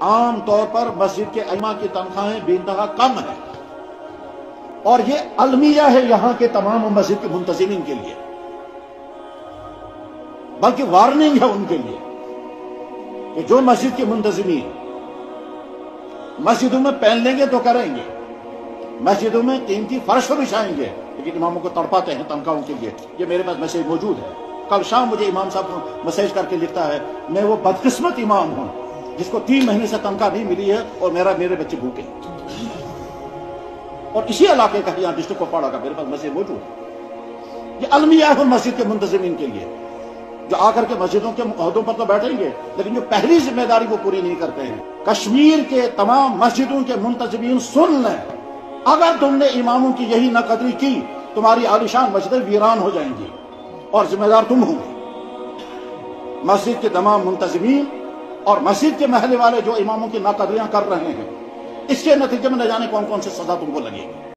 عام طور پر مسجد کے ائمہ کی تنخواہیں بے انتہا کم ہیں، اور یہ المیہ ہے یہاں کے تمام مسجد کے منتظمین کے لیے، بلکہ وارننگ ہے ان کے لیے کہ جو مسجد کے منتظمین مسجدوں میں پہن لیں گے تو کریں گے، مسجدوں میں قیمتی فرش تو بچھائیں گے، لیکن اماموں کو تڑپاتے ہیں تنخواہوں کے لیے۔ یہ میرے پاس میسیج موجود ہے، کل شام مجھے امام صاحب میسیج کر کے لکھتا ہے میں وہ بدقسمت امام ہوں جس کو 3 مہینے سے تنخواہ نہیں ملی ہے اور میرے بچے بھوکے، اور اسی علاقے کا یہاں ڈسٹرکٹ کوپواڑہ کا میرے پاس میسیج موجود ہے۔ یہ المیہ ہے مسجد کے منتظمین کے لیے، جو آ کر کے مسجدوں کے عہدوں پر تو بیٹھیں گے لیکن جو پہلی ذمہ داری وہ پوری نہیں کرتے ہیں۔ کشمیر کے تمام مسجدوں کے منتظمین سن لیں، اگر تم نے اماموں کی یہی نہ قدری کی تمہاری عالیشان مسجدیں ویران ہو جائیں گی اور ذمہ دار تم ہوں گے۔ مسجد کے تمام منتظمین اور مسجد کے محلے والے جو اماموں کی ناقدریاں کر رہے ہیں، اس کے نتیجے میں نہ جانے کون کون سے سزا تم کو لگے گی۔